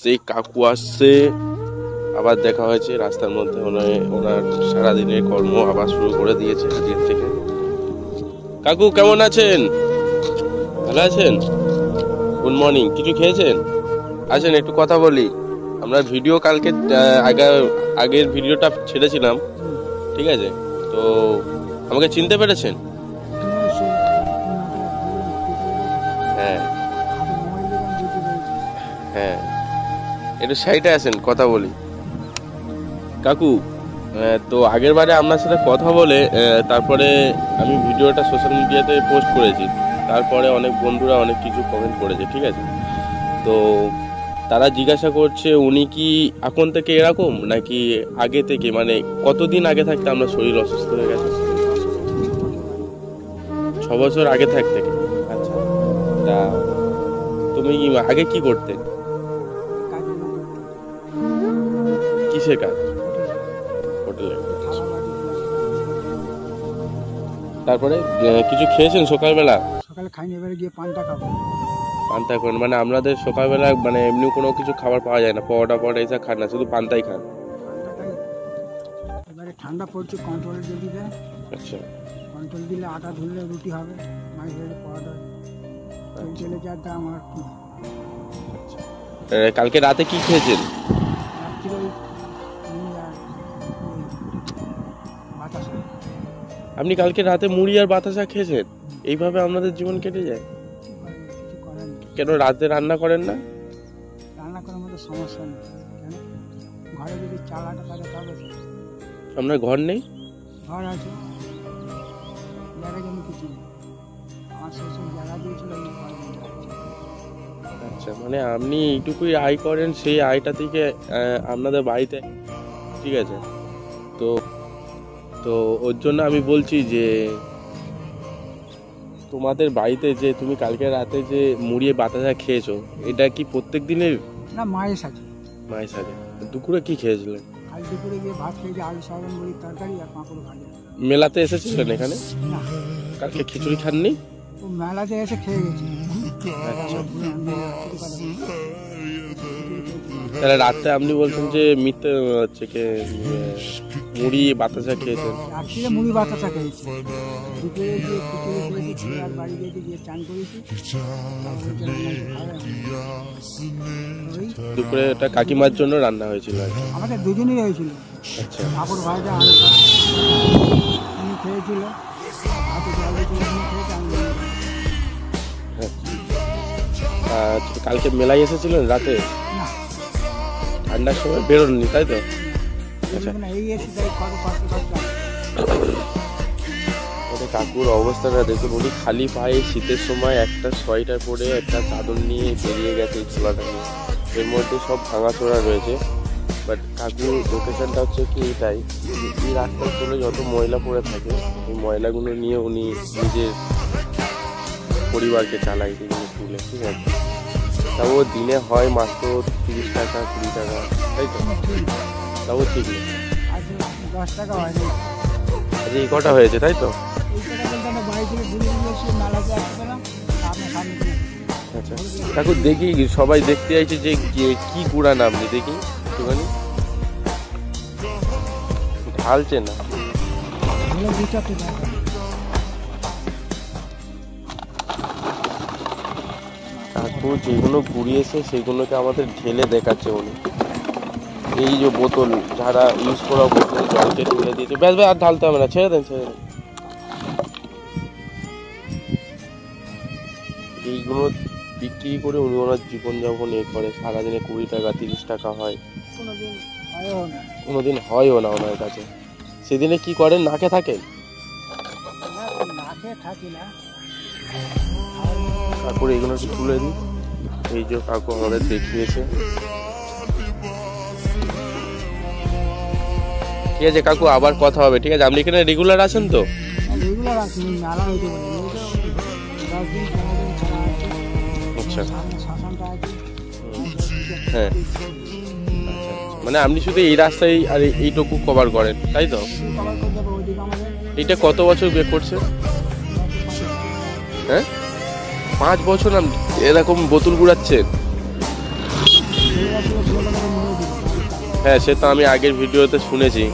সেই কাকু আসছে, আবার দেখা হয়েছে রাস্তার মধ্যে। ওনার সারাদিনের কর্ম আবার শুরু করে দিয়েছে আজকের থেকে। কাকু কেমন আছেন? ভালো আছেন? Good morning. কিছু খেয়েছেন? আছেন, একটু কথা বলি। আমরা ভিডিও কালকে আগের ভিডিওটা ছেড়েছিলাম, ঠিক আছে? তো আমাকে চিনতে পেরেছেন? হ্যাঁ হ্যাঁ, একটু সাইডে আসেন, কথা বলি। কাকু, তো আগের বারে আপনার সাথে কথা বলে তারপরে আমি ভিডিওটা সোশ্যাল মিডিয়াতে পোস্ট করেছি। তারপরে অনেক বন্ধুরা অনেক কিছু কমেন্ট করেছে, ঠিক আছে? তো তারা জিজ্ঞাসা করছে উনি কি এখন থেকে এরকম নাকি আগে থেকে, মানে কতদিন আগে থাকতে আপনার শরীর অসুস্থ হয়ে গেছে? 6 বছর আগে থাকতে। আচ্ছা, তা তুমি আগে কি করতে? কিসের কাজ? হোটেলে। তারপরে কিছু খেয়েছেন সকালবেলা? সকালে খাইনি, এবারে গিয়ে পান্তা খাবো। পান্তা করেন মানে আপনাদের সকালবেলা মানে এমনি কোনো কিছু খাবার পাওয়া যায় না? পরোটা এইসব খান না, শুধু পান্তাই খান? এবারে ঠান্ডা পড়ছে, কন্ট্রোল যদি দেয়। আচ্ছা, কন্ট্রোল দিলে আটা ধরলে রুটি হবে, মাছ ধরলে পরোটা। চলে যার দাম আর কি। কালকে রাতে কি খেয়েছেন? আপনি কালকে রাতে মুড়ি আর বাতাসা খেয়েছেন? এইভাবে আপনাদের জীবন কেটে যায়? কেন রাতে রান্না করেন না? রান্না করার মধ্যে সমস্যা নেই, ঘরে যদি চাল আটা থাকে তবে। আপনার ঘর নেই? ঘর আছে, জায়গা জমি কিছু নেই। আমার শ্বশুর জায়গা দিয়েছিল। আচ্ছা, মানে আপনি এইটুকুই আয় করেন, সেই আয়টা থেকে আপনাদের বাড়িতে, ঠিক আছে? তো তো ওর জন্য আমি বলছি যে তোমাদের বাড়িতে যে তুমি কালকে রাতে যে মুড়ি বাতাসা খেয়েছো, এটা কি প্রত্যেক দিনের? না, মায়ের সাথে। মায়ের সাথে। দুপুরে কি খেয়েছিলেন? কাল দুপুরে গিয়ে ভাত খেয়েছি, আলু সয়াবিন বড়ির তরকারি আর পাঁপড় ভাজা। মেলাতে এসেছিলেন এখানে? না, কালকে খিচুড়ি খাননি? ও মেলাতে এসে খেয়ে গেছি। তাহলে রাতে আপনি বলছেন যে মিথ্যে হচ্ছে, মুড়ি বাতাসা খেয়েছেন? রাত্রিরে মুড়ি বাতাসা খেয়েছি, দুপুরে গিয়ে খিচুড়ি খেয়েছি, আর বাড়ি গিয়ে চান করেছি। দুপুরে এটা কাকিমার জন্য রান্না হয়েছিল? আমাদের দুজনেই হয়েছিল। আচ্ছা, পাঁপড় ভাজা আলু উনি খেয়েছিল, হাতে জল দিয়েছিল, উনি খেয়েছে, আমি। কালকে মেলায় এসেছিলেন রাতে? না, ঠান্ডার সময় বেরোননি, তাই তো? আচ্ছা, এই এসে তাই কাকুর অবস্থাটা দেখুন। উনি খালি পায়ে শীতের সময় একটা সোয়েটার পরে একটা চাদর নিয়ে বেরিয়ে গেছে এই ছোলাটা নিয়ে। এর মধ্যে সব ভাঙাচোরা রয়েছে। বাট কাকুর লোকেশনটা হচ্ছে কি এটাই, এই রাস্তার চলে যত ময়লা পড়ে থাকে, এই ময়লাগুলো নিয়ে উনি নিজের পরিবারকে চালায় এগুলো তুলে, ঠিক আছে? তাও দিনে হয় মাত্র 30 টাকা 20 টাকা, তাই তো? তাও ঠিক নেই। 10 টাকা হয়নি। আচ্ছা, এই কটা হয়েছে, তাই তো? আচ্ছা কাকু, দেখি সবাই দেখতে চাইছে যে কি কুড়ান আপনি, দেখি একটুখানি ঢালছে না। কাকু যেগুলো কুড়িয়েছে সেগুলোকে আমাদের ঢেলে দেখাচ্ছে উনি। এই যে বোতল, যারা ইউজ করা বোতল জলকে ঢেলে দিয়েছে। ব্যাস আর ঢালতে হবে না, ছেড়ে দেন। এইগুলো বিক্রি করে উনি ওনার জীবনযাপন করে। সারাদিনে 20 টাকা 30 টাকা হয়, কোনোদিন হয়ও না ওনার কাছে। সেদিনে কি করেন? নাকে থাকেন? কাকুর এইগুলো একটু তুলে দিই। এই যে কাকু আমাদের দেখিয়েছে, ঠিক আছে কাকু, আবার কথা হবে, ঠিক আছে? আপনি এখানে রেগুলার আছেন তো? আচ্ছা, হ্যাঁ, মানে আপনি শুধু এই রাস্তায় আর এইটুকু কভার করেন, তাই তো? এটা কত বছর বিয়ে করছে? হ্যাঁ, 5 বছর এরকম বোতল গুড়াচ্ছেন? ছিল ছেলেটাকে মেরে দিল। হ্যাঁ, সে তো আমি আগের ভিডিওতে শুনেছি।